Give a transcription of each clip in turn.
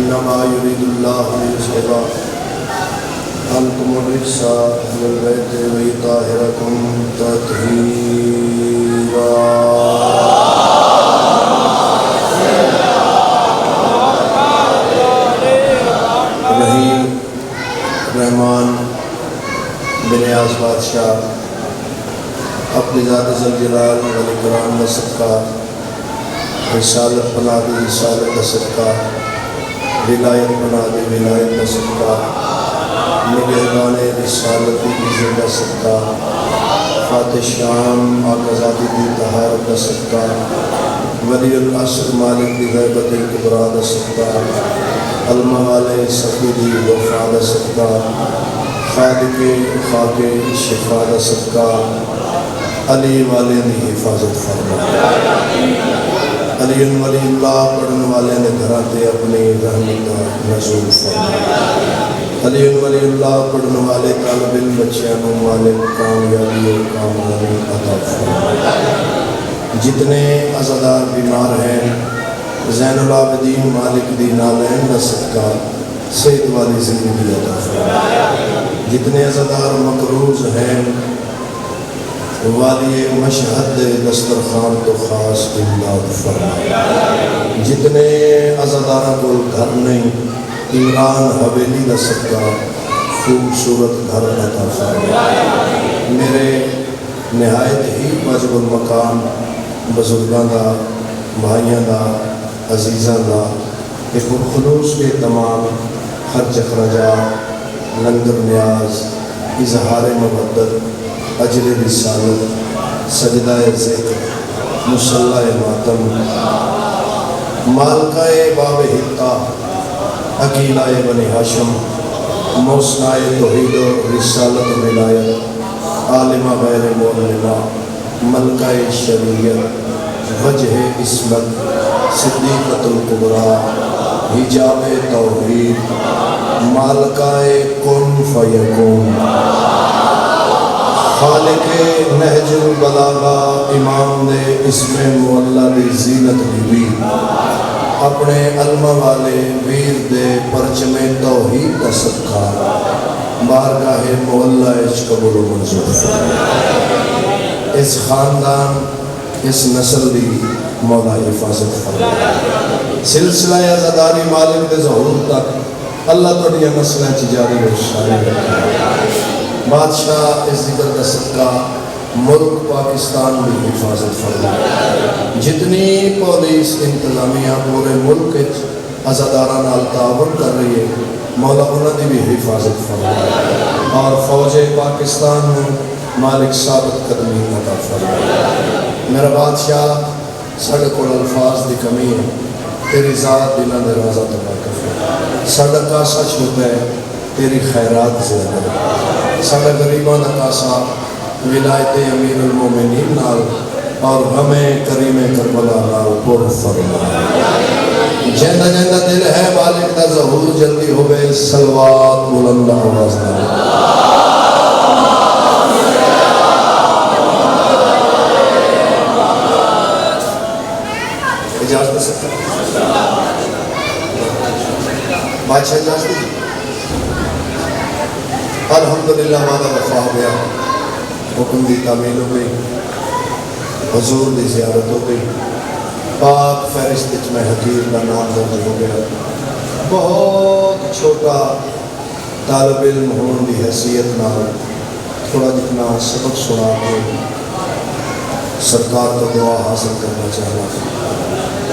इन्नमा युरिदुल्लाहु लियुज़हिबा अन्कुम अर्रिज्सा अहलल बैति व युताहिरकुम तत्हीरा। रहीम रहमान बेनियाज़ बादशाह अपनी ज़ात ज़ुल जलाल वल इकराम का सदका, रिसालत बना दी रिसालत का सदका, विलायत बना दी विलायत का सदका, निगहबान रिसालत की इज़्ज़त का सदका, फ़ातिह शाम आक़ाज़ादी दी तहारत का सदका, वलीउल अस्र मालिक दी गैबतिल कुबरा का सदका, अलमा वाले सफ़ी दी वफ़ा का सदका, खालिक़े खाके शिफा का सदका, अली वाले की हिफाजत फरमा। अली वलीउल्लाह पढ़ने वाले ने घर से अपनी रहमत का नज़ूल फरमा। अली वलीउल्लाह पढ़ने वाले तालिब इल्म बच्चों को मालिक कामयाबी और कामयाबी अता फरमा। जितने अज़ादार बीमार हैं ज़ैनुल आबिदीन मालिक दी नालैन का सदका सेहत वाली ज़िंदगी अता फरमा। जितने अज़ादार मकरूज़ हैं वाली मशहद दस्तरखान तो ख़ास इमदाद फरमा। जितने अज़ादारा को घर नहीं इमरान हवेली का सदका खूबसूरत घर अता फरमा। मेरे नहायत ही वाजिबुल मकाम बुजुर्गों का भाइयों का अजीज़ों का एक खुलूस के तमाम खर्च खराजा लंगर न्याज इजहार मुबद्दत अजर रिसालत सजदा ज़िक्र मुसल्ला मातम मालकाए बाब हित्ता अकीलाए बनी हाशम मौसनाए तौहीद रिसालत विलायत आलिमा गैर मोलिमा मलकाए शरीयत वजह इस्मत सिद्दीक़तुल कुबरा हिजाबे तौहीद मालकाए कुन फयकून खालिक़े नहजुल बलागा इमाम ने इसमें मुअल्ला दी ज़ीनत भी अपने अलमा वाले वीर दे परचमे तौहीद का सदका बारगाहे मुअल्ला इच कबूल मंजूर। इस खानदान इस नस्ल की मौला हिफाजत फरमा। सिलसिला अज़ादारी मालिक दे ज़हूर तक अल्लाह तुहाडियां नस्लां च जारी और शारी रखे। बादशाह इस जिक्र का सदका मुल्क पाकिस्तान की हिफाजत फरमा। जितनी पुलिस इंतजामिया पूरे मुल्क अज़ादारा नाल ताउन कर रही है मौला उन्होंने भी हिफाजत फरमा और फौज पाकिस्तान में मालिक साबित कदमी अता फरमा। मेरा बादशाह साढ़े को अल्फाज की कमी है तेरी ज़ात दिलों के राज़ा तो वाक़िफ़ है। साढ़ा कासा छोटा है तेरी खैरात ज़्यादा है। साढ़ा गरीबों का कासा विलायत अमीरुल मोमिनीन नाल और हमें करीम करबला नाल पुर फरमा। जैंदा जैंदा दिल है मालिक दा ज़हूर जल्दी हो गए सलवात बुलंद आवाज़ नाल। इजाज़त दे सकते बादशाह इजाज़त दी। अल्हम्दुलिल्लाह वादा वफा हो गया हुक्म की तामील हो गई हुजूर की ज़ियारत हो गई पाक फहरिस्त में हकीर का नाम दर्ज हो गया। बहुत छोटा तालिब इल्म होने की हैसियत नाल थोड़ा जितना सबक सुना के सरकार को दुआ हासिल करना चाहता।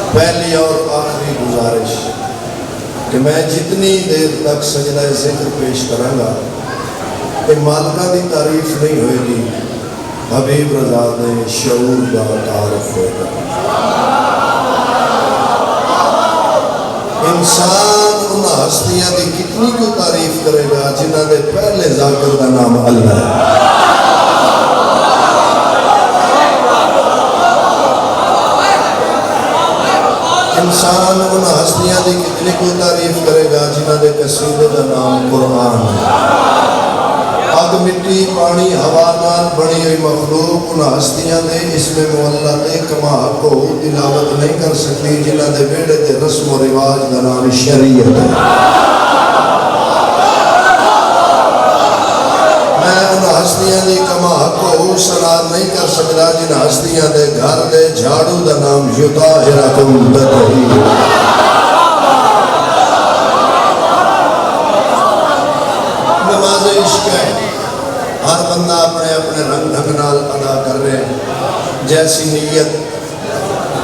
पहली और आखिरी गुजारिश कि मैं जितनी देर तक सजदा ज़िक्र पेश करांगा कि मालिका की तारीफ नहीं होएगी हबीब रज़ा दे शऊर का तारफ होगा। इंसान उन हस्तियां की कितनी क्यों तारीफ करेगा जिन्हों के पहले ज़ाकिर का नाम अल्लाह है। इंसान उन हस्तियां की कितनी क्यों तारीफ करेगा जिन्हों के कसीदे का नाम कुरान है। अग मिट्टी पानी हवा नाल बनी हुई मखलूक उन हस्तियां दे इसमें मुअल्ला ते कमा को तिलावत नहीं कर सकती जिन्हां दे वेड़े ते रस्म और रिवाज दा नाम शरीयत है। मैं उन हस्तियां दी कमा को सलाद नहीं कर सकता जिन हस्तियां दे घर दे झाड़ू दा नाम युताहिरकुम तत्हीरा। नमाज इश्क है, हर बंदा अपने अपने रंग ढंग नाल अदा कर रहे हैं। जैसी नीयत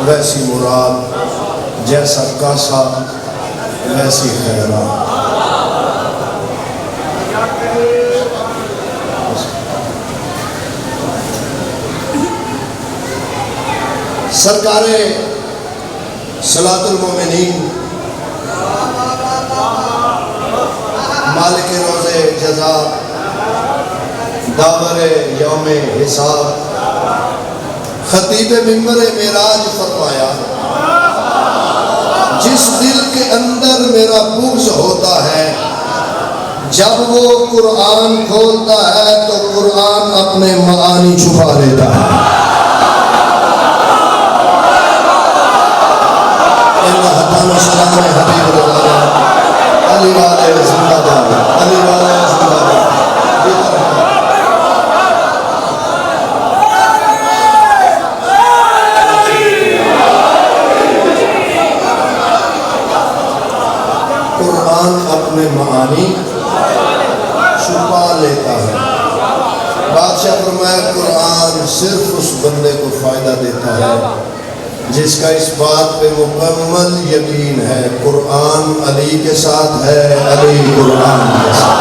वैसी मुराद, जैसा कासा वैसी खैरात। सरकारे सलातुल मोमिनीन मालिक रोज़े जज़ा दावरे यौमे हिसाब खतीब मिंबर मेराज फरमाया, जिस दिल के अंदर मेरा बुग़्ज़ होता है जब वो कुरान खोलता है तो कुरान अपने मानी छुपा लेता है। अली वाले जिंदाबाद, अली वाले जिंदाबाद। कुरान अपने मानी छुपा लेता है। बादशाह फरमाया कुरान सिर्फ उस बंदे को फायदा देता है जिसका इस बात पे मुकम्मल यकीन है कुरान अली के साथ है, अली कुरान के साथ।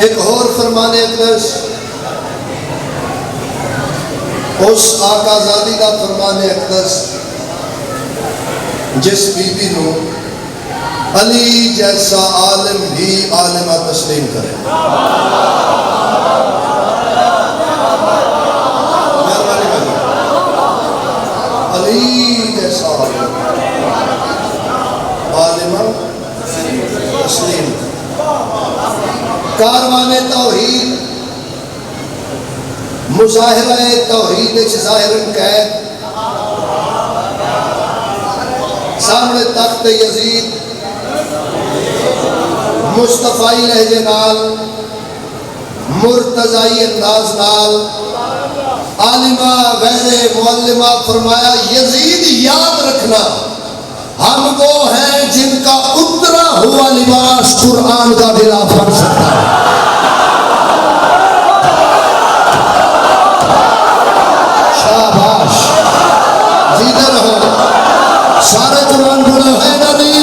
एक और फरमाने अक़दस उस आकाज़ादी का फरमाने अक़दस जिस बीबी नू अली जैसा आलिम भी आलिमा तस्लीम करे। अली जैसा आलिमा तस्लीम। कारवाने तौहीद मुज़ाहिरा तौहीद ज़ाहिरन कैद सामने तख्त यजीद मुस्तफाई लहजे नाल मुर्तजाई अंदाज नाल आलिमा गैरे मुअल्लिमा फरमाया, यजीद याद रखना हम वो हैं जिनका उतरा हुआ लिबास कुरान का गिलाफ बन सकता है। शाबाश, जीते रहो। सारे कुरान बोलो है नबी।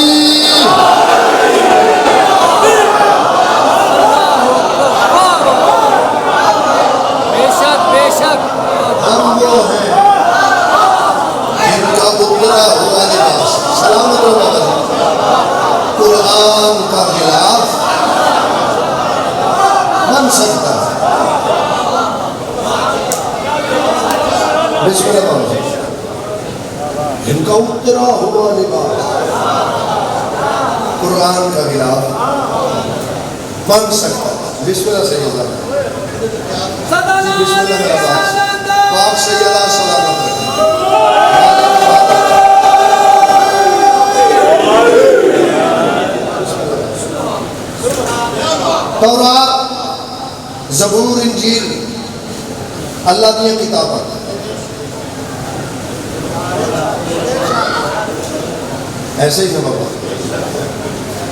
हम वो हैं जिनका उतरा हुआ लिबास सलामत कुरान का गिलाफ बन सकता है। जिनका उतरा हुआ लिबास कुरान का गिलाफ बन सकता है। बिस्मिल्लाह से पाक से जला सलामत तौरात, ज़बूर, इंजील अल्लाह दी किताबां ऐसे ही सब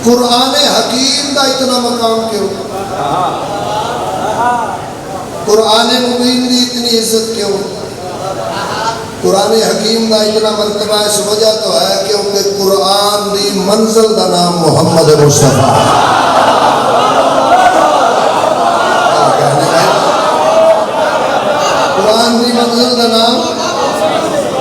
कुरान हकीम का इतना मकाम क्यों? कुरान मुबीन की इतनी इज्जत क्यों? कुरान हकीम का इतना मर्तबा इस वजह तो है क्योंकि कुरान की मंजिल का नाम मुहम्मद मुस्तफा। कुरान की मंजिल का नाम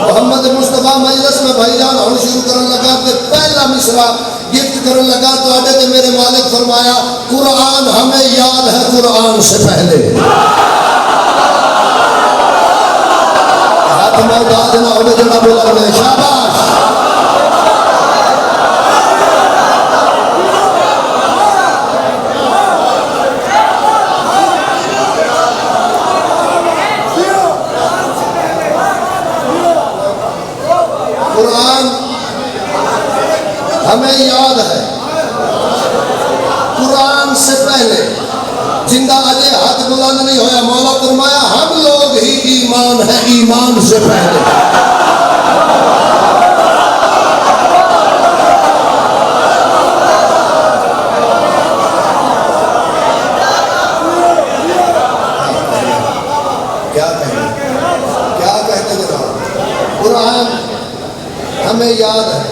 मुहम्मद मुस्तफा। मजलिस में भाईजान हम शुरू करने लगा तो पहला मिसरा गिफ्ट करने लगा तो आगे तो मेरे मालिक फरमाया कुरान हमें याद है कुरान से पहले। हाथ मोहताज ना हो जड़ा बुलंद है। शाबाश। कुरान हमें याद है, कुरान से पहले जिंदा अजय हाथ बुलंद नहीं होया, मौला फरमाया हम लोग ही ईमान है ईमान से पहले। क्या कहते जनाब? कुरान हमें याद है,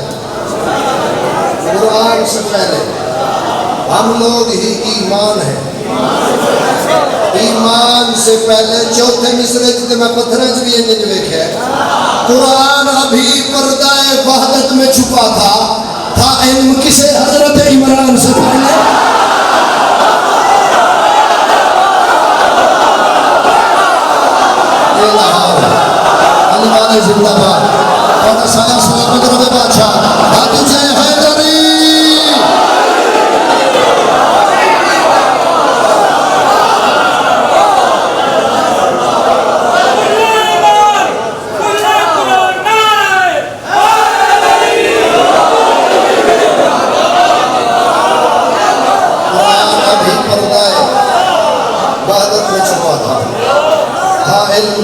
कुरान से पहले हम लोग ही ईमान है ईमान से पहले। चौथे मिसरे च मैं पत्थर च भी इंज वेख्या, कुरान अभी पर्दाए वहदत में छुपा था इल्म किसे हजरत इमरान से पहले। अली वाले जिंदाबाद, और साया सलामत रहे बादशाह। दादू जय हैदरी।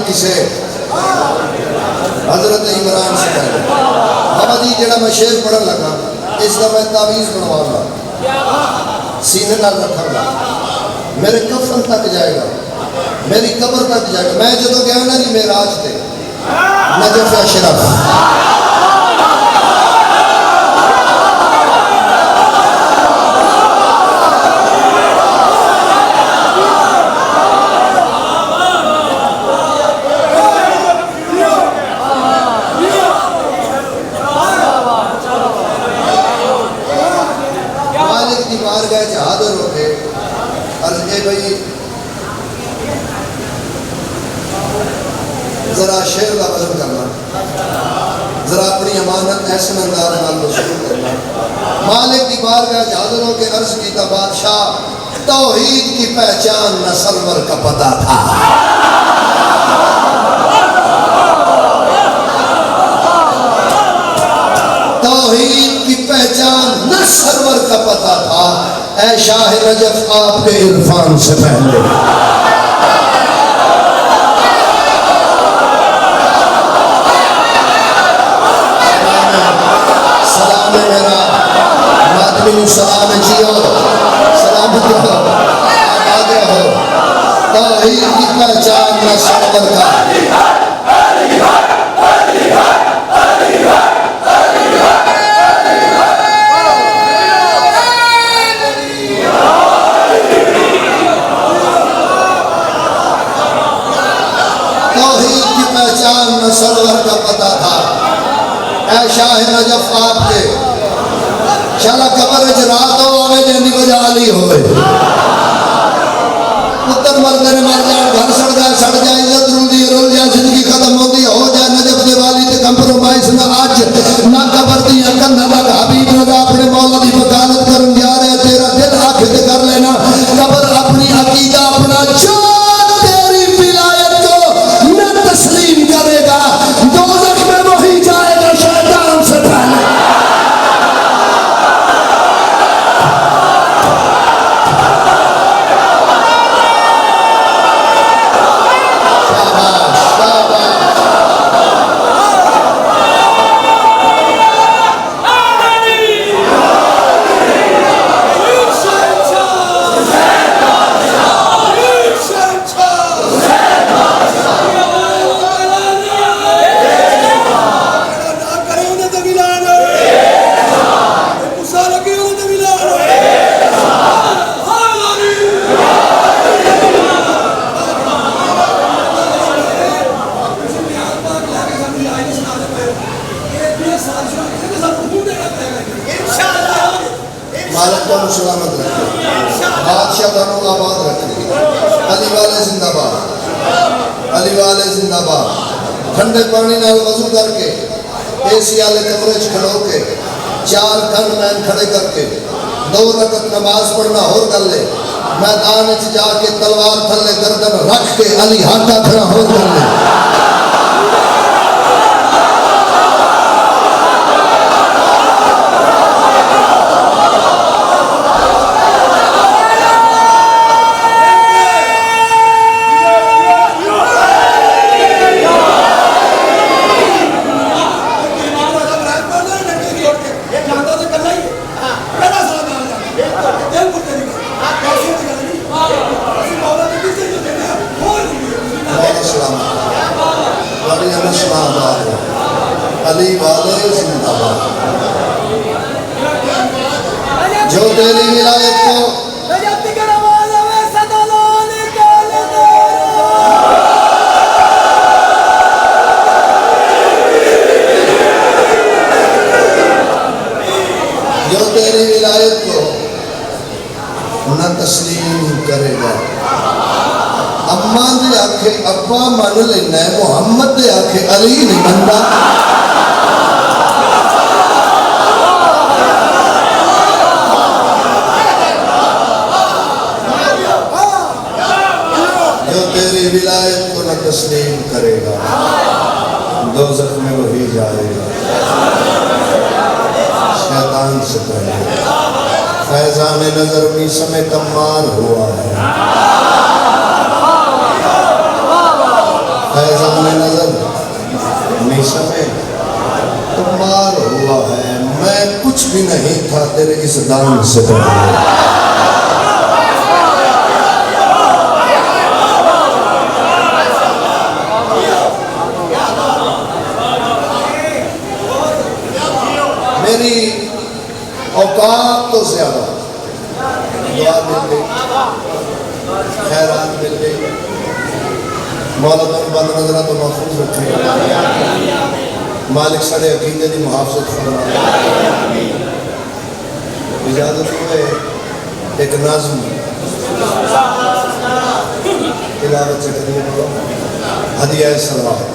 किसे हजरत इमरान से पहले। बाबा जी जरा मैं शेर पढ़न लगा, इसका मैं तावीज़ बनवाऊंगा, सीने नाल रखूंगा, मेरे कफन तक जाएगा, मेरी कब्र तक जाएगा। मैं जो गया ना जी मेराज ते नजफ अशरफ, हाजिर होके अर्ज के भाई जरा शेर का वजन करना, जरा अपनी अमानत ऐसे अंदाज नाल वसूल करना। मालिक की बारगाह हाजिर होके अर्ज किया, बादशाह तौहीद की पहचान न सरवर का पता था। तौहीद की पहचान न सरवर का पता था, ऐ शाह नजफ आपके इरफान से पहले। सलाम है मेरा मातमी सलाम जियो, सलामत रहो, आबाद रहो। तौहीद की पहचान न सरवर का। सरवर का पता था, ऐ शाह नजफ आपके शाला कबर च रात होवे जंदी बजाली होवे। पुत्र मरदे ने मर जाए, घर सड़ जाए, इज्जत रुलदी रुल जाए, जिंदगी खत्म होती हो जाए। नजफ दे वाली ते कंप्रोमाइज ना अज ना कबर दी कंधा दा हबीब रजा अपने मौला दी वकालत करन जा रहे। तेरा दिल आंख ते कर लेना, कबर अपनी अकीदा अपना जान तेरी विलायत को न तस्लीम करेगा। दोज़ख में वही जाएगा शैतान से पहले। मालिक को सलामत रखे, बादशाह को आबाद रखे। अली वाले जिंदाबाद, अली वाले जिंदाबाद। ठंडे पानी नाल वजू करके एसी वाले कमरे च खड़ो के 4 गनमैन खड़े करके 2 रकत नमाज पढ़ना होर गल है। मैदान च जाके तलवार थले गर्दन रख के अली हाथा खड़ा होर गल है। अली वाले जिंदाबाद। जो तेरी विलायत को जो तेरी विलायत को न तस्लीम करेगा। अम्मा दे आखे अब्बा मान लेना, मुहम्मद दे आखे अली नहीं बनता। जो तेरी विलायत को न तस्लीम करेगा दोज़ख में वही जाएगा, शैतान से पहले। फैज़ान नजर भी समय कमाल हुआ है, फैज़ान नजर मीशा में कमाल हुआ है। मैं कुछ भी नहीं था तेरे इस दान से पहले। मेरी औकात तो ज्यादा, दुआ मिल गई, खैरात मिल गई, मौला बंद नजरा तो महफूज रखे, मालिक साढ़े अकीदे की मुहाफजत फरमाए। इजाजत हुए एक नाज़्म तिलावत से करिए, बोलो हदिया सलावत।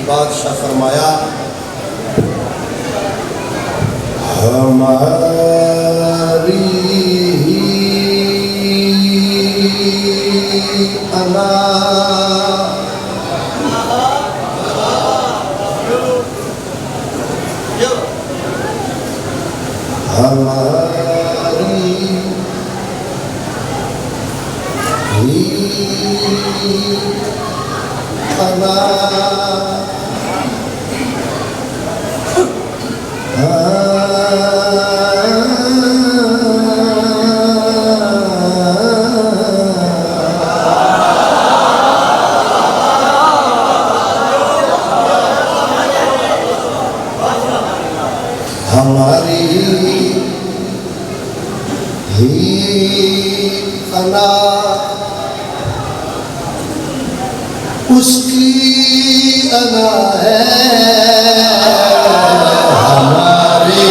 बादशाह फरमाया हमारी अना हमारी ही अना हमारी ही अना उसकी अना है। हमारी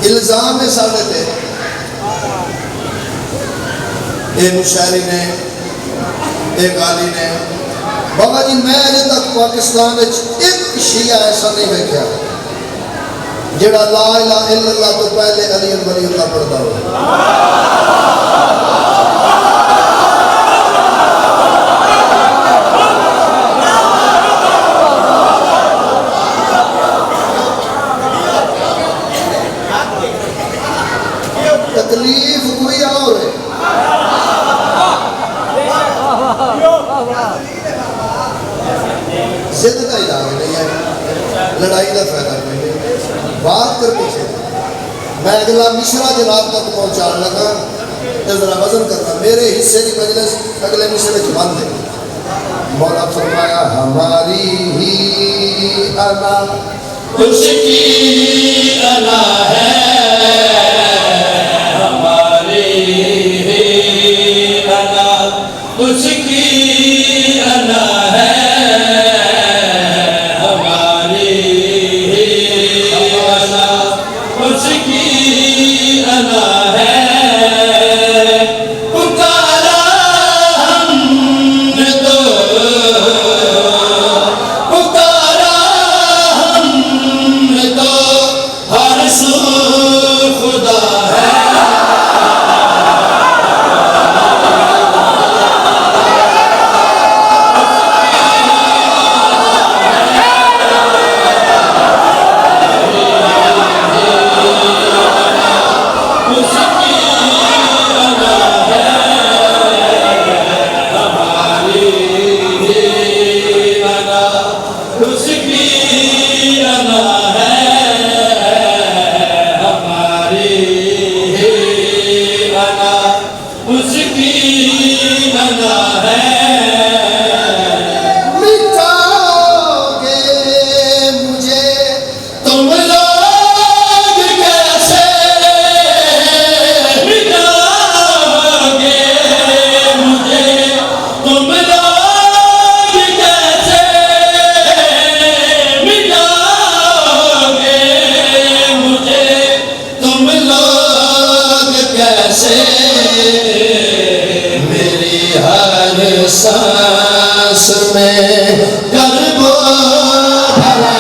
इल्जाम है साढ़े ते मुशायरी ने गाली ने। बाबा जी मैं अजे तक पाकिस्तान एक शिया ऐसा नहीं देखा जेड़ा ला इलाहा इल्लल्लाह तो पहले अली वलीउल्लाह पढ़ता हो। तकलीफ कोई और है, जिद का इलाज नहीं है। लड़ाई का फायदा नहीं है। बात करनी चाहिए। मैं अगला मिसरा जनाब तक पहुँचा लगा तो जरा वजन करना। मेरे हिस्से की मजलिस अगले मिसरे च बंद है। मौला फरमाया हमारी ही अना उसकी अना है, हमारी ही अना उसकी अना है, हमारी ही अना उसकी अना है। पुकारा हमने तो, पुकारा हमने तो हर सू खुदा है। सांस में करबो भला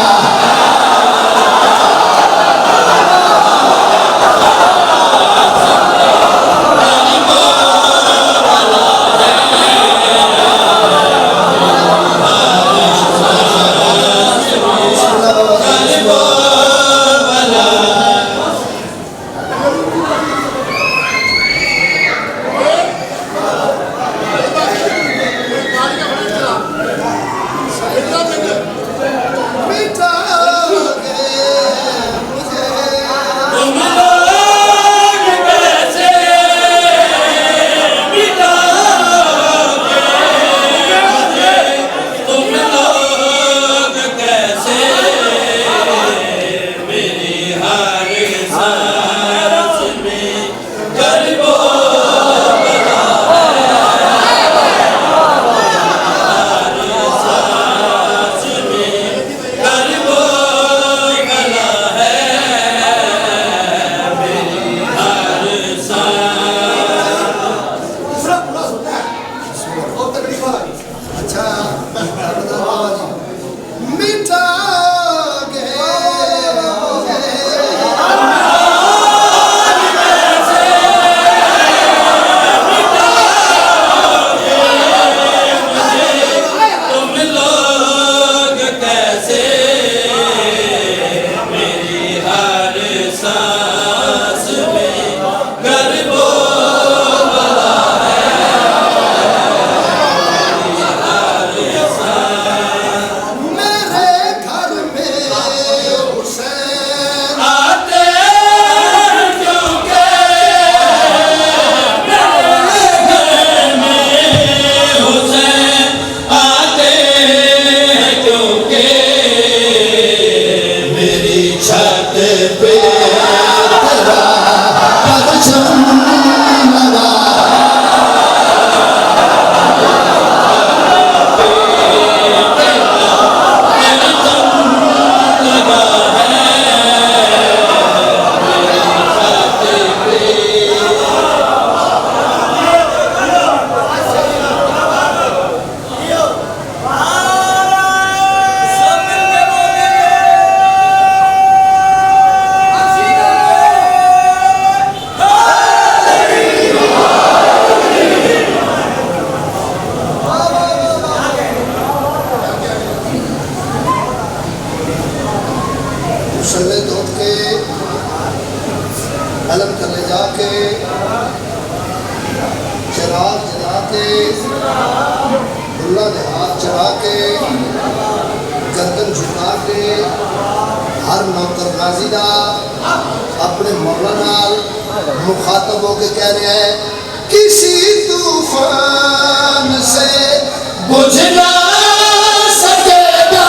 अलम थले जाके चिराग जला के दुल्ला ने हाथ चढ़ा के गर्दन झुका के हर नौकर गाजी दा अपने मौला नाल मुखातब होके कह रहे हैं, किसी तूफान से बुझ ना सकेगा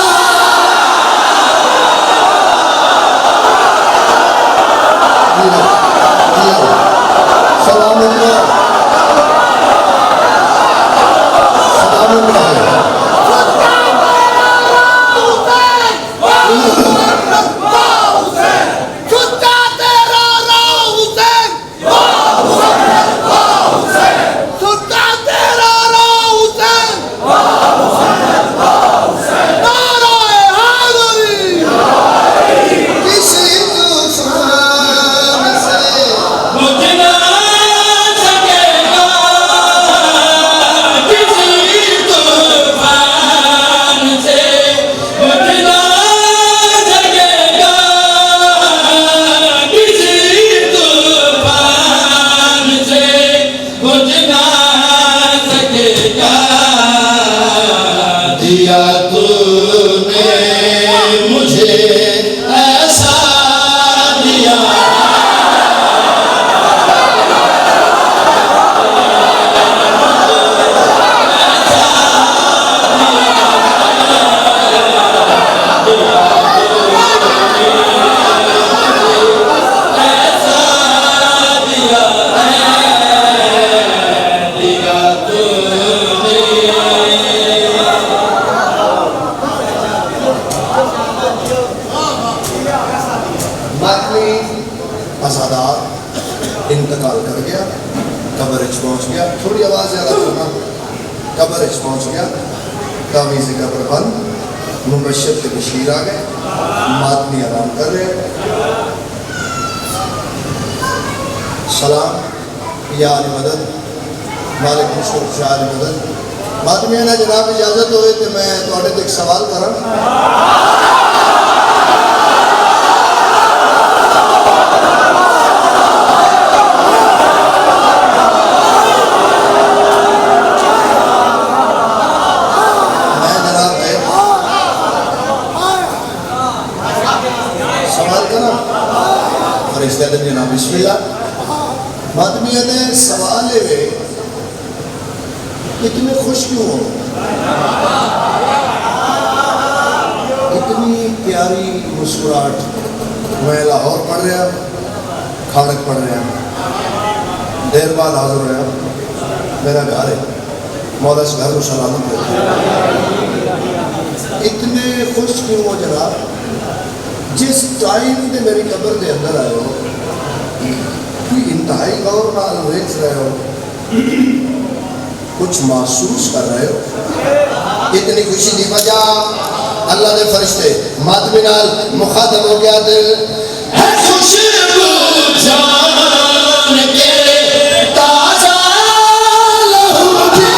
दिया तूने मुझे ऐसा दिया आजादार इंतकाल कर गया, कब्र पहुँच गया। थोड़ी आवाज़ ज़्यादा करना। कब्र पहुँच गया, तावीज़ कब्र बंद, मुबशर के बशीर आ गए, मातमी आराम कर रहे। सलाम या अली मदद, मालिक मुश्किल शाह अली मदद। मातमी ने जनाब इजाज़त होए तो मैं थोड़े तो एक सवाल करा। जनाब बिस्मिल्लाह। मातमिया ने सवाल है, इतने खुश क्यों हो? इतनी प्यारी मुस्कुराहट। मैं लाहौर पढ़ रहा, खाड़क पढ़ रहा, देर बाद हाजिर रहा। मेरा घर है, मौला से घर को सलामत है। इतने खुश क्यों हो जनाब? जिस टाइम से मेरी कब्र के अंदर आए हो, कोई इंतहाई गौर नाल देख रहे हो, कुछ महसूस कर रहे हो। इतनी खुशी की वजह अल्लाह के फरिश्ते मातमी नाल मुखातब हो गया। दिल है खुशबू जान के ताजा लहू की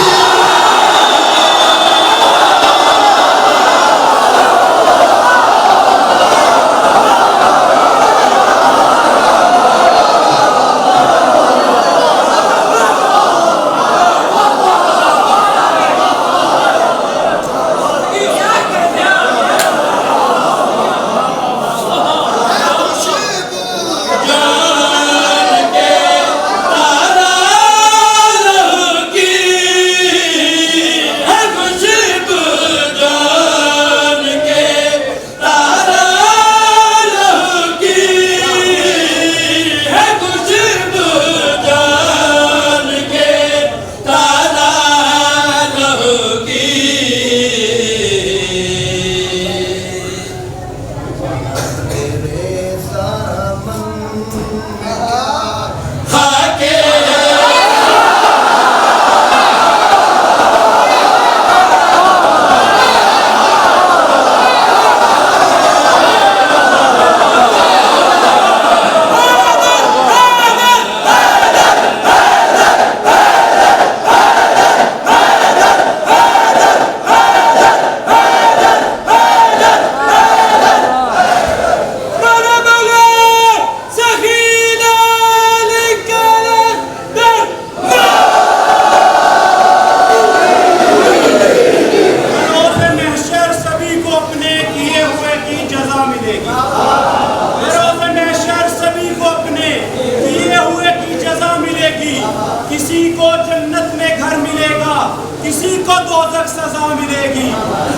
किसी को दोज़ख सजा मिलेगी।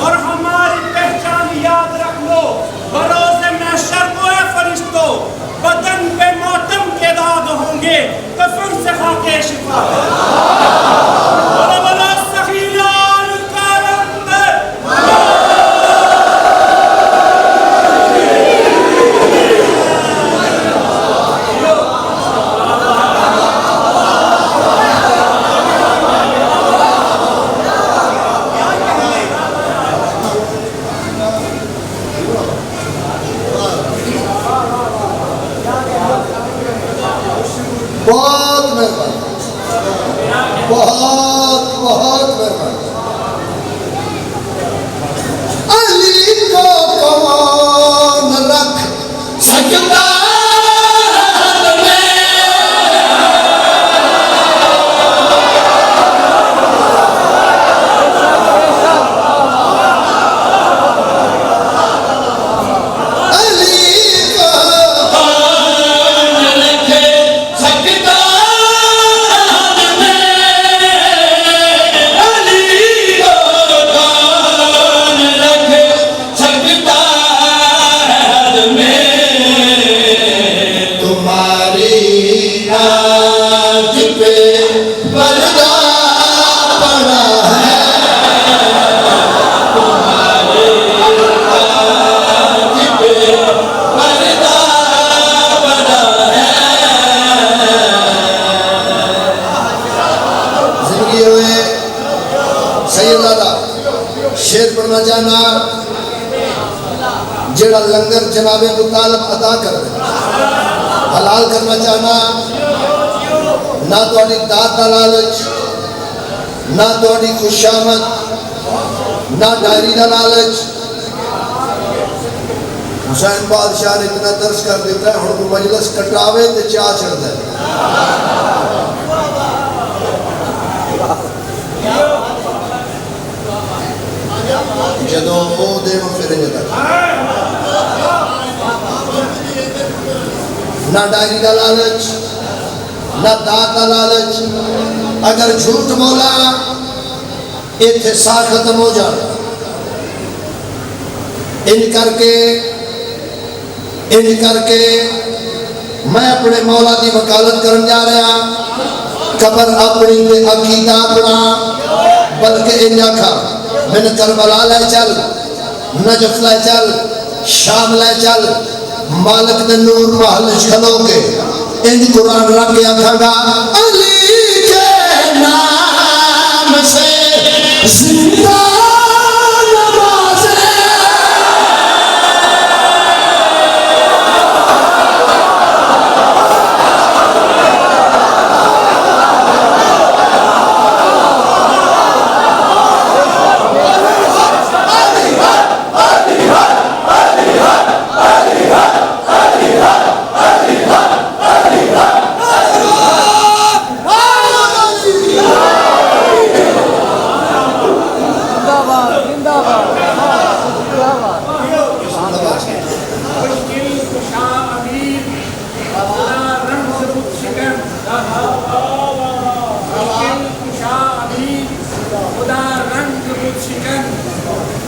और हमारी पहचान याद रख लो, बरोज़े महशर को ए फरिश्तों, बदन पे मोतम के दाग होंगे, कफन से खाके शिफा है। बोलो बोलो सखीलाल कलंदर। बहुत मेहरबानी, बहुत बहुत मेहरबानी। अली को कौन रख सकता शेर पढ़ना चाहना जेड़ा लंगर जनाबे मुतालब अदा कर हलाल करना चाहना ना थोड़ी दात का लालच ना थोड़ी खुशामद ना डायरी का लालच। हुसैन बादशाह ने इतना दर्ज कर दिता है हुण कोई मजलिस कटावे ते चाह चढ़दा है। जदों वो दे फिर ना डायरी का लालच ना दात का लालच। अगर झूठ बोला इत्थे सा खत्म हो जाए। इन करके मैं अपने मौला की वकालत करन जा रहा। कबर अपनी ते अकीदा अपना, बल्कि इन आखा मैंने करबला ले चल, नजफ ले चल, शाम ले चल, मालिक दे नूर महल खलो के इंज कुरान रख के आखागा अली के नाम से जिंदा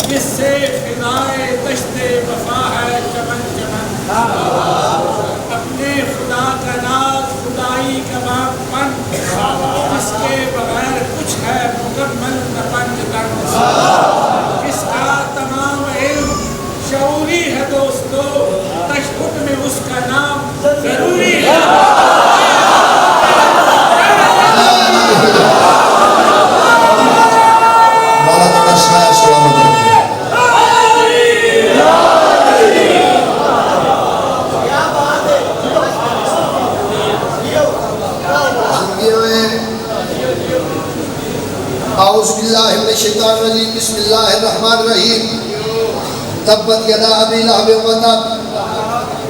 जिससे फिदाए दश्ते वफा है चमन चमन। अपने खुदा का नाज खुदाई का बापन, जिसके बगैर कुछ है मुकम्मल तपन। इसका तमाम इल्म शऊरी है दोस्तों, तशहुद में उसका नाम जरूरी है। बिस्मिल्लाहिर्रहमानिर्रहीम। तब्बत यदा अबी लहब व तब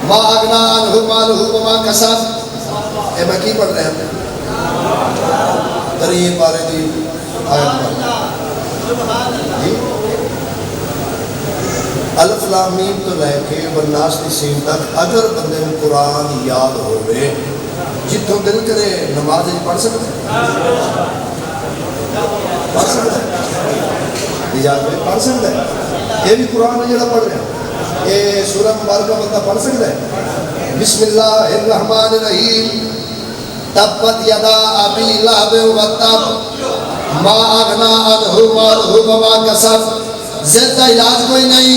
मा अगना अन्हु मालुहु व मा कसब। ए मैं की पढ़ रहे हैं तरी पारे दी आयत जी अलिफ लाम मीम तो लेके वन्नास दी सीन तक अगर बंदे को कुरान याद होवे जिथों दिल करे नमाज पढ़ सकते। पढ़ सकता है इजाजत में पढ़ सकता है ये भी कुरान है जो पढ़ रहे हैं ये सूरह मुबारक बंदा पढ़ सकता है बिस्मिल्लाहिर्रहमानिर्रहीम तब्बत यदा अबी लहब व तब मा अगना अनहु मालहु व मा कसब जिद का इलाज कोई नहीं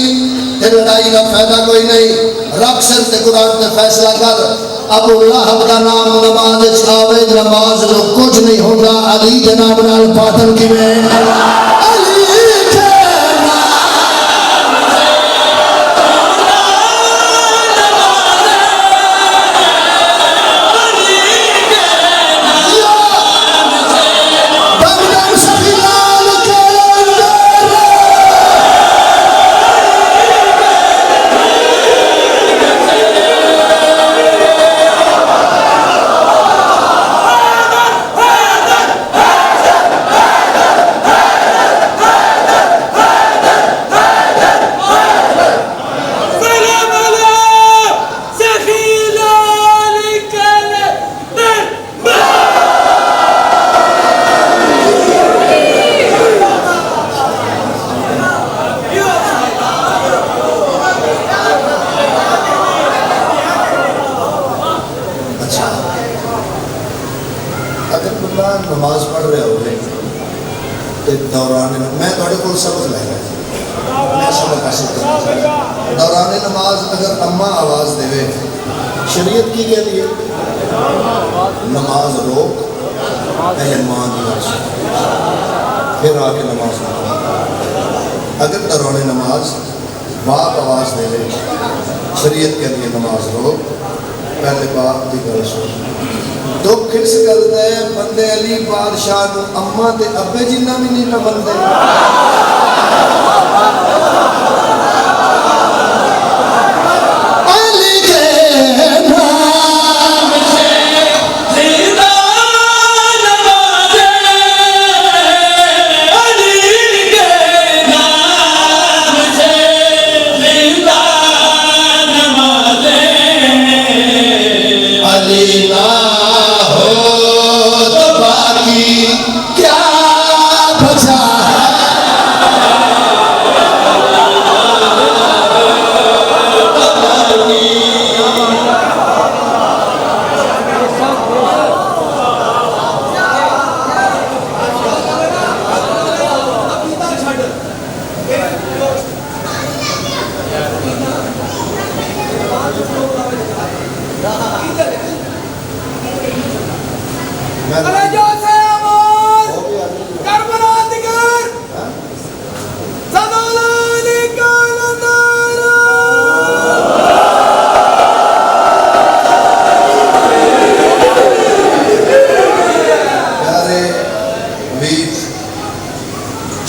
ते लड़ाई का फायदा कोई नहीं रब सिर ते कुरान ते फैसला कर अबू लहब का नाम नमाज छावे नमाज लो कुछ नहीं होगा अली के नाम नाल पाठन किवें अली के नमाज पढ़ रहे हो दौरान मैं को सबक लाया मैं सबक हासिल करना दौरान नमाज अगर अम्मा आवाज़ देवे शरीयत की कहती है नमाज रोक पहले माँ की आवाज़ फिर आके नमाज अगर दौरान नमाज बाप आवाज़ देवे शरीयत कहती है नमाज रोक पहले बाप की गल सुन दुख किस गल दे बंदे अली बादशाह नूं अम्मा ते अब्बे जिन्ना भी नहीं ना बंदे अली के नाम से जिंदा नवाज़े अली के नाम से जिंदा नवाज़े अली ना क्या बचा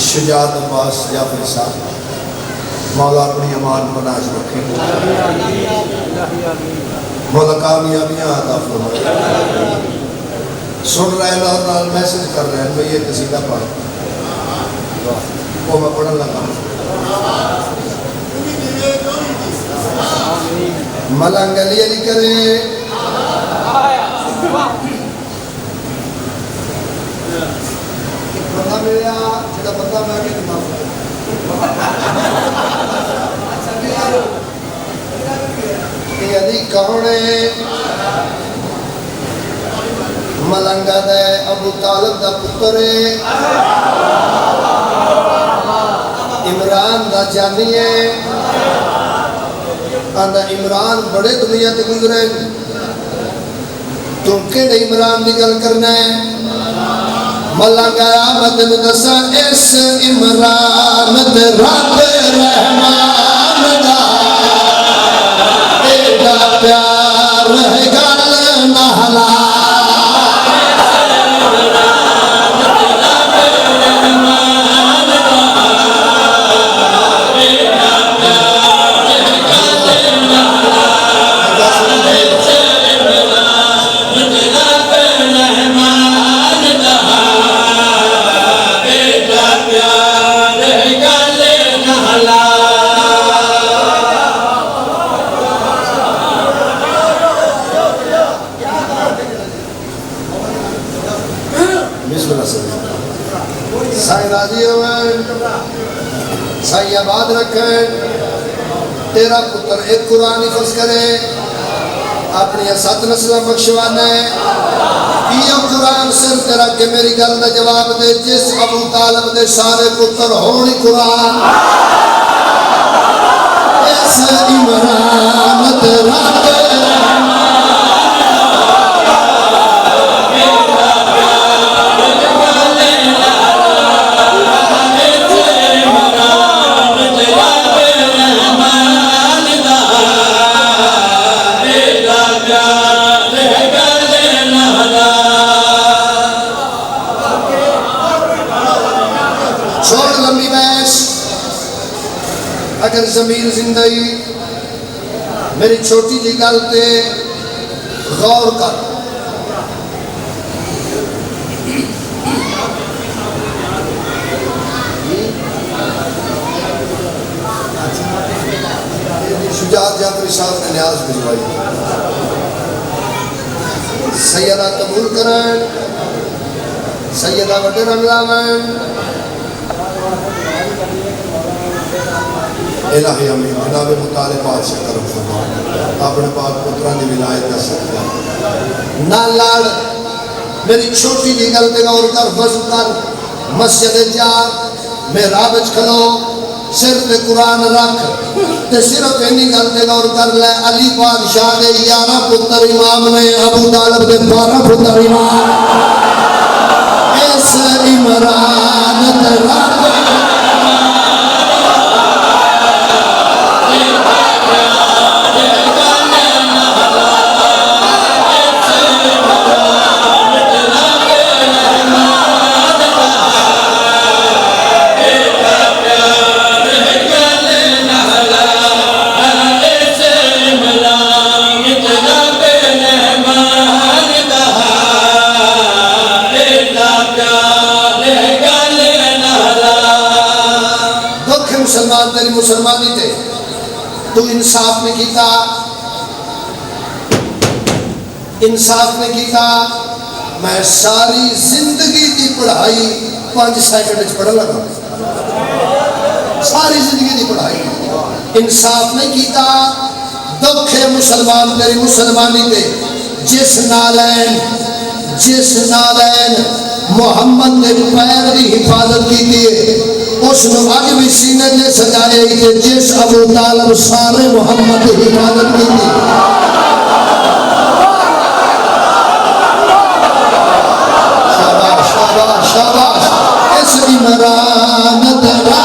शुजात अब्बास जाफर साहब मौला अपनी अमान बनाज रखे मौला कामयाबियाँ अता फरमाए सुन रहे हैं और मैसेज कर रहे हैं भाई ये कसीदा पढ़ वो मैं पढ़ने लगा मलंग अली अली करे बंदा मिलया जेड़ा बंदा मैं के दिमाग ये अली कौन है मलंगा दे अबू तालिब दा पुत्र है इमरान दा जानी है आंदा इमरान बड़े दुनिया ते गुजरे तू केड़े इमरान दी गल करना है मलंगा मत दसा इस इमरान ते रब रहमान दा एड़ा प्यार है गल ना हला राजी होवन सही आबाद रखें तेरा पुत्र एक कुरान हिफ्ज़ करे अपनी 7 नस्ल बख्शवाने ये कुरान सिर तेरा के मेरी गल का जवाब दे जिस अबू तालिब दे सारे पुत्र होनी कुरान इस इमरान तेरा अगर ज़मीर जिंदगी मेरी छोटी जी गल पे गौर कर शुजात जाफरी साहब ने न्याज भिजवाई सैयदा कबूल करें सैयदा वडे रंगलावन इलाही अमीन जनाब मुताले बादशाह तरफ फरमा अपने पाक पुत्रा की विलायत का सदका ना लाड़ मेरी छोटी जी गल पे गौर कर वज़ू कर मस्जिद जा मेहराब विच खलो सिर पे कुरान रख ते सिर्फ इन्नी गल पे गौर कर ले अली बादशाह दे 11 पुत्र इमाम ने अबू तालिब दे 12 पुत्र इमाम इस इमरान ते रब मुसलमान तेरी मुसलमानी थे तू इंसाफ नहीं किया इंसाफ नहीं किया मैं सारी जिंदगी की पढ़ाई 5 सेकंड पढ़ लगा सारी जिंदगी की पढ़ाई इंसाफ नहीं किया दुख है मुसलमान तेरी मुसलमानी थे जिस नालैन मुहम्मद ने पैर की हिफाजत की थी उस अग भी सीने ने सजाए जिस अबू तालिब सारे मुहम्मद की हिफाजत की थी शाबाश शाबाश शाबाश इस इमरान तेरा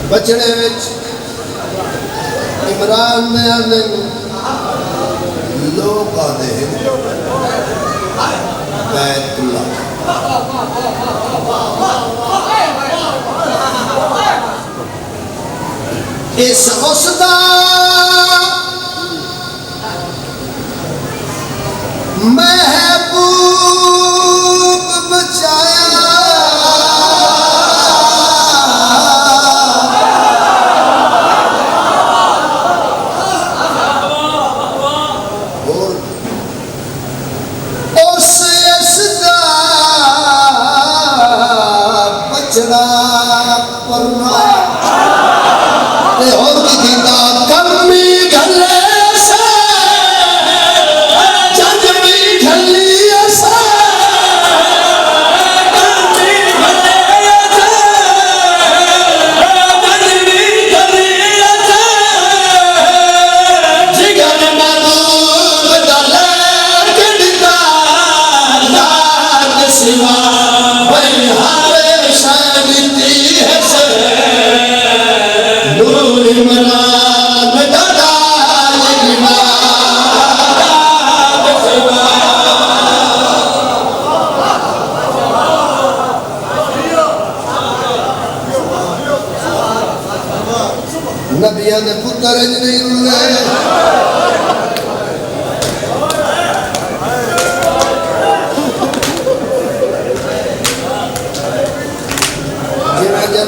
बचने विच इमरान ने आने लोग आते हैं बैतुल्लाह इस उसदा महबूब बचाया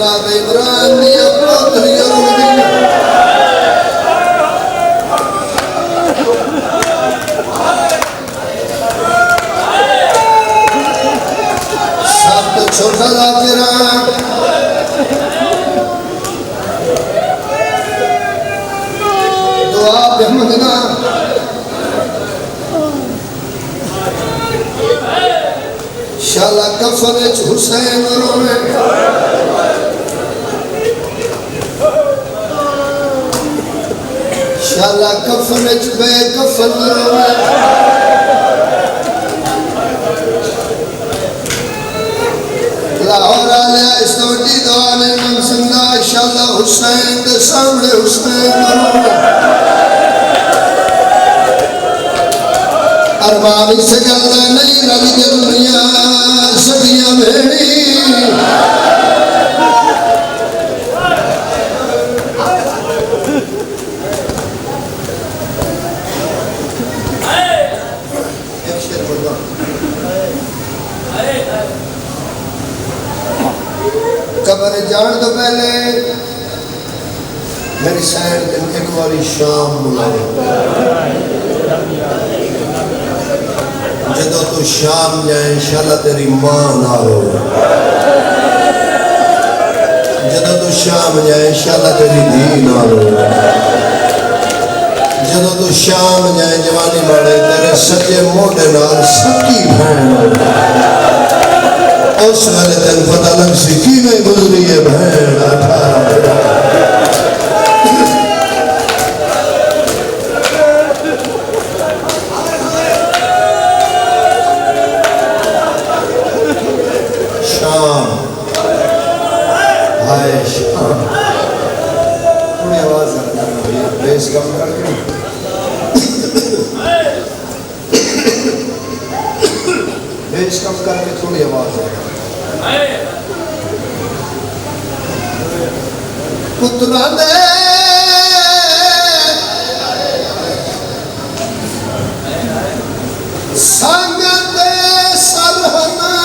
जनाब इमरान दिया पोतरियां रोंदियां सब तो छोटा जाकिरा दुआ पे मंगना शाला कफन हुसैन रोवे शाला कफन बेकफन रोवे लाहौर आले इस तोड़ी दुआ ने मनसंदा शाला हुसैन के सामने हुसैन रोवे अरबानी से गल्ला नहीं रवि दुनिया सदियां भेड़ी कबर जान तो पहले मेरी सैर दिन एक बारी शाम बुलाओ जदों तू शाम जाए इंशाल्लाह तेरी मां ना रो जदों तू शाम जाए इंशाल्लाह तेरी धी ना रो जदों तू शाम जाए जवानी वाले तेरे सच्चे मोटे नाल सकी बहन उस वेले तेन पता लग सी किवें गुजरी है बहन 18 कम करके बेच कम करके थोड़ी आवाज है पुत्रा दे संग दे सरहना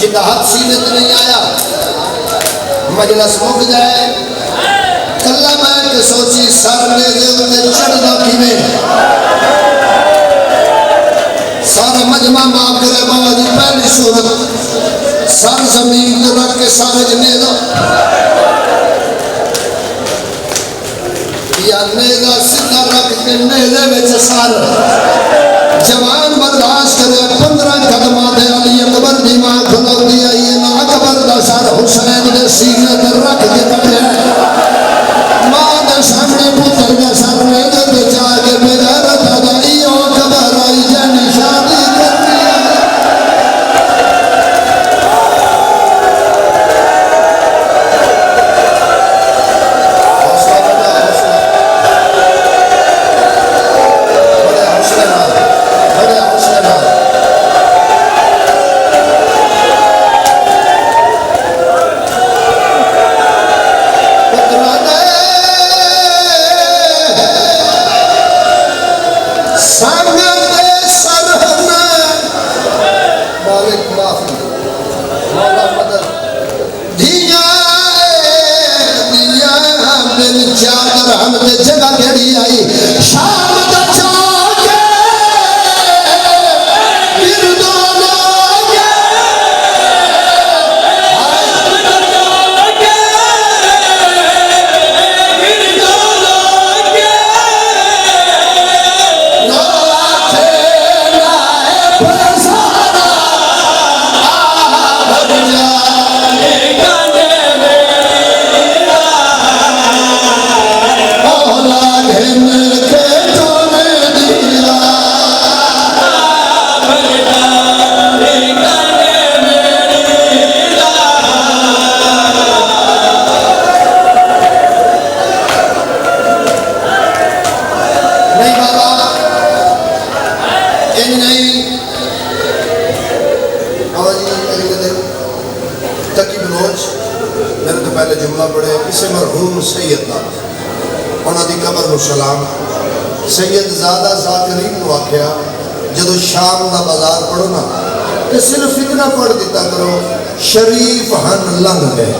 जिंदा हाथ सीने से नहीं आया मजलिस मुक जाए कल्ला मैं के सोची सर ले दे चढ़दा किवे सारा मजमा माफ करे बाबा जी पहली सूरत सर जमीन पे रख के सारे जने दो या नेदा सीधा रख के नेदे विच सर जवान बर्दाश्त करे 15 कदम दे अली अकबर दी मां खलोती आई ना अकबर दा सर हुसैन दे सीने ते रख के कटे मां दे सामने पुत्र दे सर ने ते जाके बेगैरत दा इयो अकबर आई जानी शादी करनी जगह केड़ी आई शाम दा चौके सोच मेरे तो पहले जुमला पढ़े किसी मरहूम सैयद का उन्होंने कबर को सलाम सैयद ज़्यादा ज़ाकरीन को आख्या जो शाम का बाजार पढ़ो ना तो सिर्फ इतना पढ़ दिता करो शरीफ हन लंघ गए।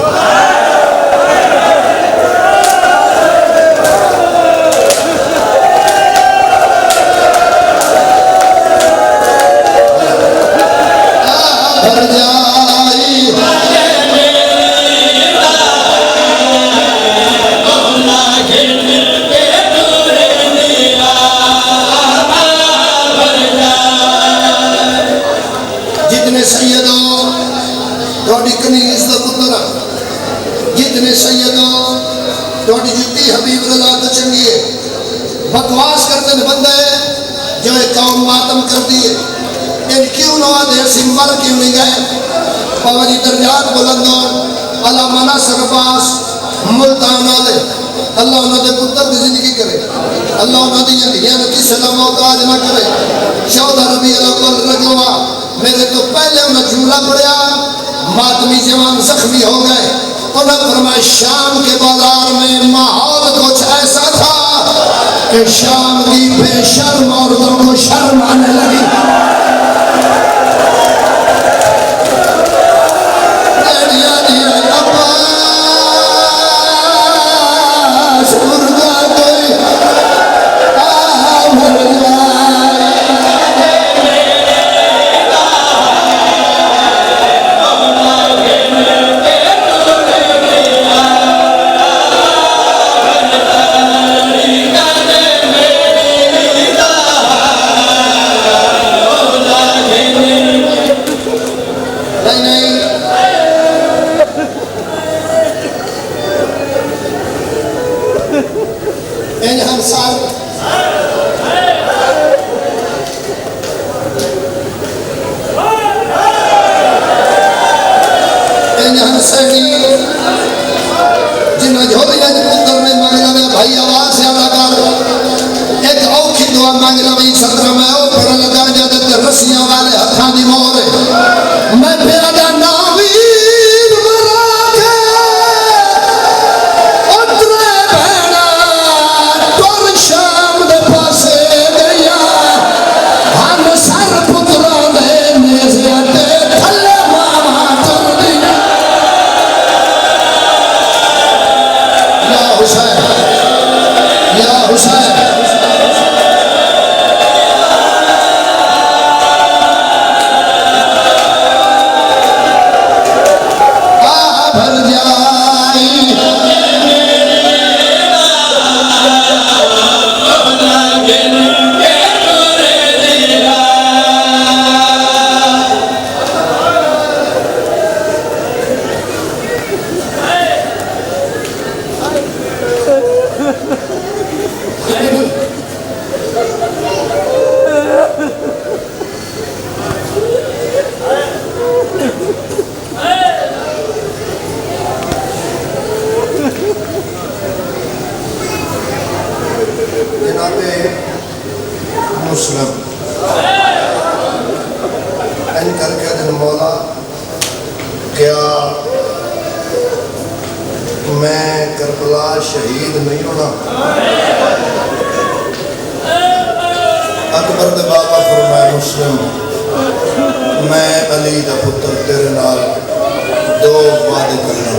जितने सैयदों थोड़ी कनीज का पुत्र जितने सैयदों थोड़ी जुत्ती हबीब रजा तो चंगी है बकवास करते बंदे जो एक कौम मातम कर दिए इन क्यों नवा देर से मर क्यों नहीं गए बाबा जी दर्जात बुलंद अल्लाह मना सरपास मुल्तान वाले अल्लाह उन्होंने पुत्र की जिंदगी करे अल्लाह उन्होंने धियां किसी का मोहताज ना करे 14 रबी अव्वल रजवा मेरे तो पहले उन्हें जुमला पढ़ा मातमी जवान जख्मी हो गए उन्हें फरमाया शाम के बाजार में माहौल कुछ ऐसा था कि शाम की बेशर्म औरतों को शर्म आने लगी। शहीद नहीं होना अकबर दे बाबा फरमाया मुस्लिम मैं अली दा पुत्र तेरे नाल 2 वादे करना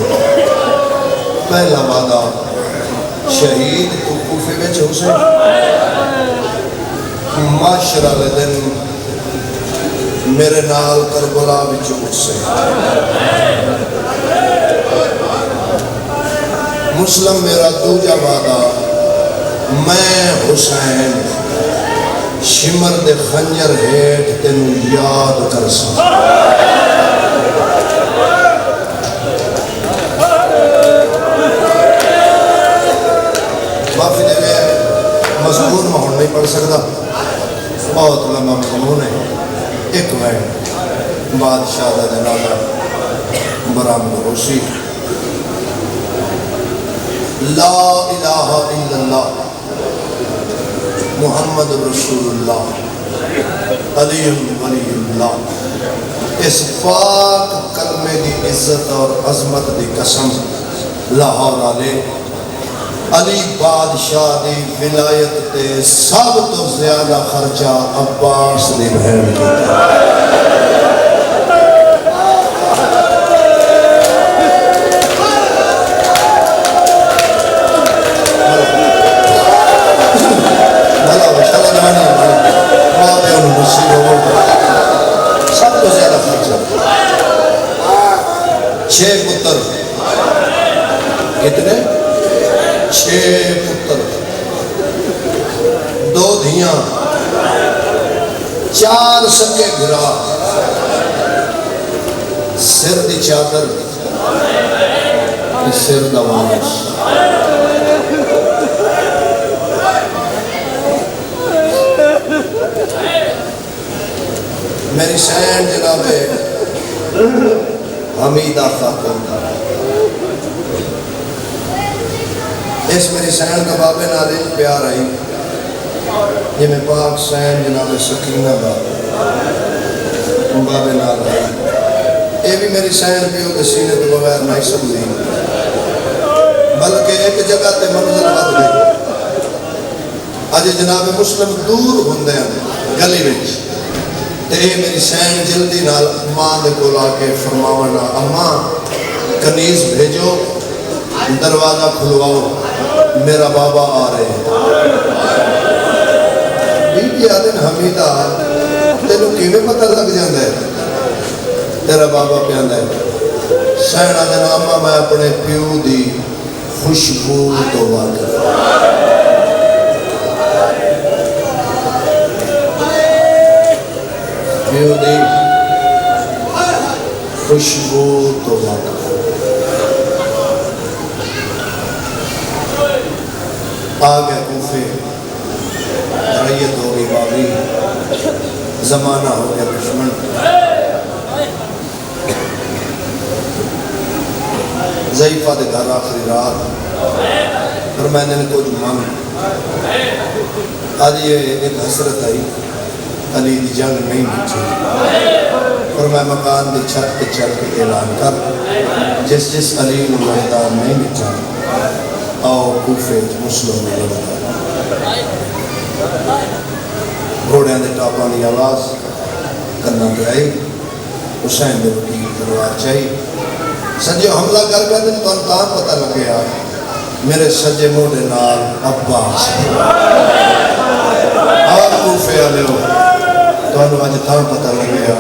पहला वादा शहीद तू कूफे में हुसैन माशर वाले दिन मेरे नाल करबला विच हुसैन मुस्लिम मेरा दूजा वादा मैं हुसैन शिमर दे खंजर हेठ तेन याद कर सका माफी देवे मजबूर में हूँ नहीं पढ़ सकता बहुत लंबा मजमून है एक मैं बादशाह का जनाजा बरामद होशी ला इलाहा इल्लल्लाह मुहम्मद रसूलुल्लाह अली वलीउल्लाह इस पाक कलमे की इज्जत और अजमत की कसम लाहौर वाले अली बादशाह की विलायत ते सब तो ज्यादा खर्चा अब्बास की बहन सब तो ज्यादा खर्चा 6 पुत्र कितने 6 पुत्र 2 धियां 4 सके गिरा सिर दी चादर सिर दा वारिस मेरी सैन जनाबे हमीदा खातून इस मेरी सैन का बाबे नाल प्यार आई ये मैं पाक सैन जनाबे सकीना का बाबे नाल आई ये भी मेरी सैन प्यो के सीने के बगैर नहीं सकती बल्कि एक जगह ते मंजिल बद गई अज जनाबे मुस्लिम दूर होंदे गली विच ते मेरी सैन जल्दी नाल मां दे कोल आके फरमावना अम्मा कनीज भेजो दरवाजा खुलवाओ मेरा बाबा आ रहे हैं बीबी आदि हमीदा तेनों किवें पता लग जाता है तेरा बाबा कहता है सैन आदि अम्मा मैं अपने प्यो की खुशबू तो वाकिफ खुशबू तो आ गया कूफे रैयत हो गई बागी जमाना हो गया दुश्मन ज़ईफा के घर आखिरी रात और मैंने कुछ मांग आज ये एक हसरत आई अली की जंग नहीं बची और मैं मकान की छत पर चढ़ के ऐलान कर जिस जिस अली मैदान नहीं बचा आओ कूफे मुस्लिम घोड़िया के टापा की आवाज़ कन्ना पे आई हुसैन के वकील दरबार चाहिए सज्जो हमला कर गए तो पता लगे मेरे सज्जे मोढ़े नाल अब्बास आप कूफे वाले हो तो अज तां पता लगे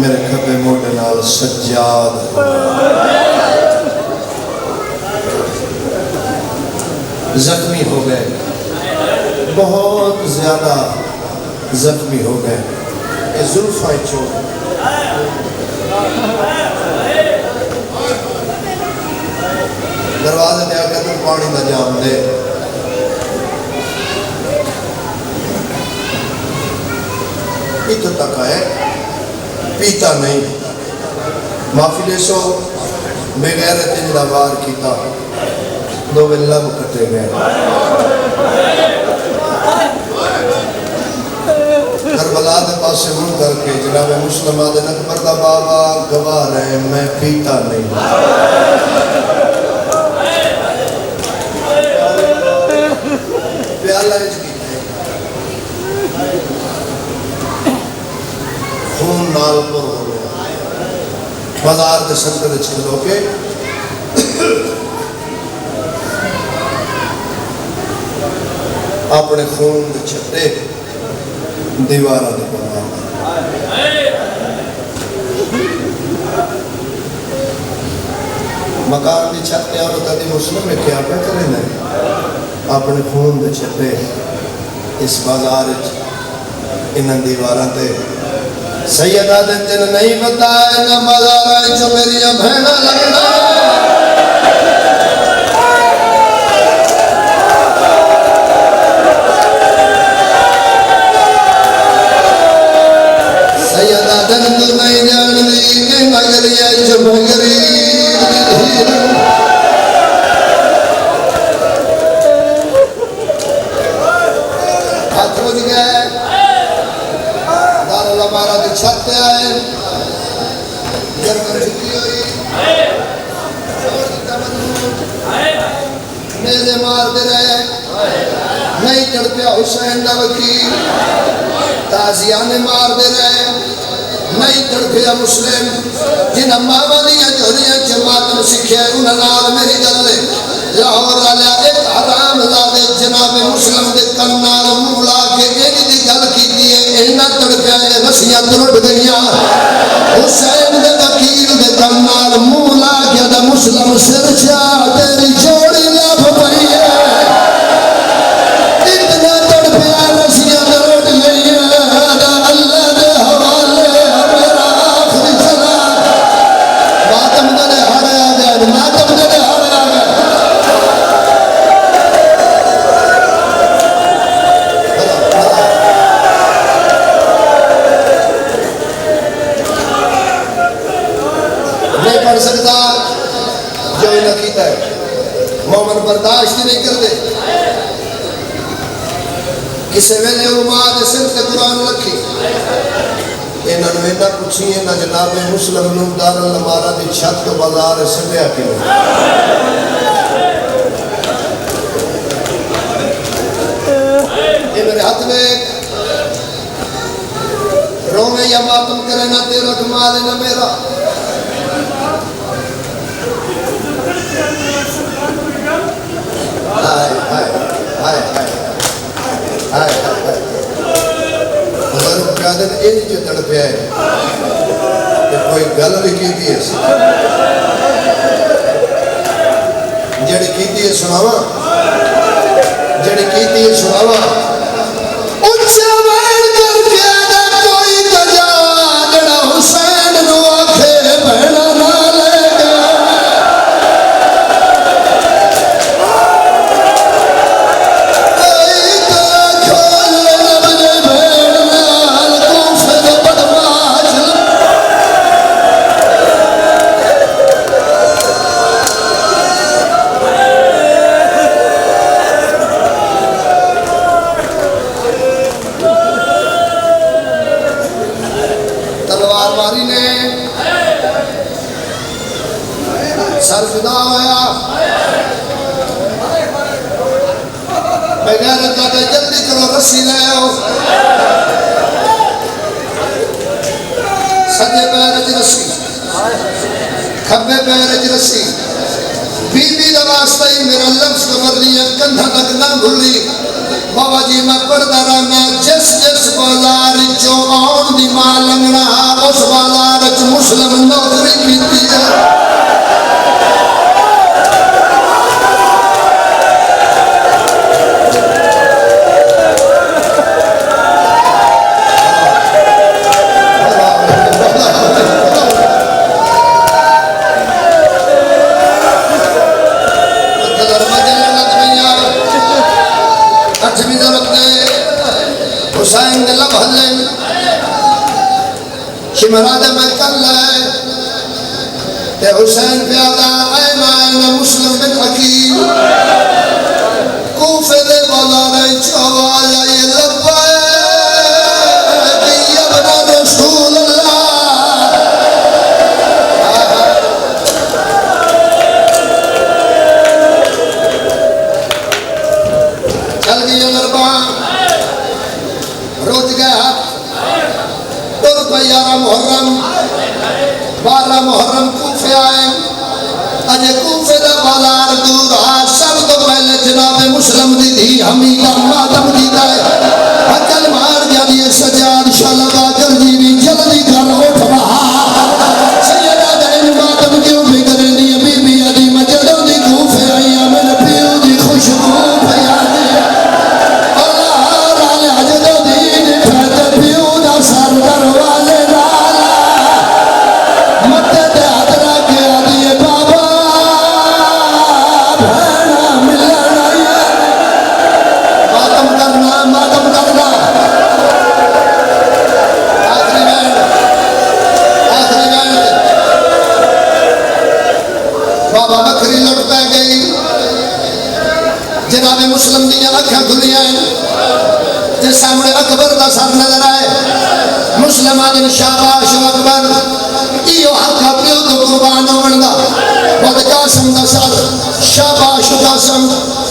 मेरे खब्बे मोढ़े नाल सज्जाद जख्मी हो गए बहुत ज्यादा जख्मी हो गए जुल्फा चोट दरवाजे पे आकर तुम पानी का जाम दे इतों तक है पीता नहीं माफी ले सो बगैर तिजला वार किया 2 लब कटे गए करबला के पास मुंह करके जनाब मुस्लिम आदन अकबर का बाबा गवाह रहे मैं पीता नहीं प्याला खून नाल पर हो गया बाजार के संकट खलो के अपने खून के छट्टे दीवार मकान की छत पे और कभी मुस्लिम में क्या पे करें अपने खून के छट्टे इस बाजार इन दीवार से सैयदा दिन तेन नहीं बताया ना बाजार जो मेरी बहना लगना नहीं जान दी मगरिया जो मगरी हाथ बुझ गए दारुल हमारा छत आए नेज़े मारते रहे, नहीं तड़पिया हुसैन दा वकील, ताजियाने मारते रहे, नहीं तड़पिया मुस्लिम, जिन्हें मामा दिया जोरियां च मातम सीखे उन्हें नाल मेरी गल है। लाहौर वाला एक हराम ज़ादे जनाब मुस्लिम दे कन नाल मुंह ला के इंज दी गल कीती है, इन्ना तड़पिया रस्सियां टुट गईयां। हुसैन दे वकील दे कन नाल मुंह ला के दा मुस्लिम सिर चा तेरी जोड़ी लभ पई है, इतना तड़पिया रस्सियां टुट गईयां। अल्लाह दे हवाले मेरा आखिरी सलाम, मातम दे हर आ गए, मातम दे हर आ गए। नहीं पढ़ सकता जो इन्हें कीता है, मोमन बर्दाश्त नहीं करते। किसी वेले उलमा दे सिर ते कुरान रखी, इन्होंने इन्ना पूछी ना जनाब मुस्लिम नूं दारुल अमारा दी छत तो बाजार सटिया किवें। ये मेरे हाथ में रोवे या मातम करे ना तेरा कमाल है ना मेरा। हाय हाय हाय हाय हाय हाय बुजुर्ग कादर इंज च तड़पिया है कि कोई गल भी कीती है, जेड़ी कीती है सुनावा, जेड़ी कीती है सुनावा। उच्चा बैठ करके आदा कोई तजा जड़ा हुसैन नु आखे बहना ना लेगा। तलवारबारी ने सर जुदा होया, बगैर जाके जल्दी करो रस्सी ले आओ। सज्जे पैर च रस्सी, खब्बे पैर च रस्सी, बीबी दा वास्ता ही मेरा लफ्ज कमर दिया कंधा तक ना भूली। बाबा जी मैं पढ़ता रहना, जिस जिस बाजार चो आउण दी मां लंघना उस बाजार च मुस्लिम नौकरी कीती है। हुसैन दे लब हल्ले शिमराद में कर ले ते हुसैन प्यादा ऐ मैं मुस्लिम बिन अकील कूफे दे बाजार चवाल ये लब्बा कि अबना रसूल अल्लाह। चल गई अमरबा रोज गए हाथ तुर पे 11 मुहर्रम 12 मुहर्रम कूफे आए। अजे कूफे दा बाजार दूर आ, सब तो पहले जनाब मुस्लिम दी धी हमीदा मातम दी दा अकल मार जानी सजाद शालबा जल्दी भी जल्दी कर उठ बहा सैयदा दैन मातम क्यों भी करनी बीबी अदी मजदों दी कूफे आई मेरे पियो दी खुशबू फया दी मुस्लिम दियां अखां खुलियां ते सामने अकबर दा सर नजर आए। मुस्लिम आदमी शाबाश अकबर इहो हक पियो तो कुर्बान होण दा। बद कासिम दा सर शाबाश दा शम्स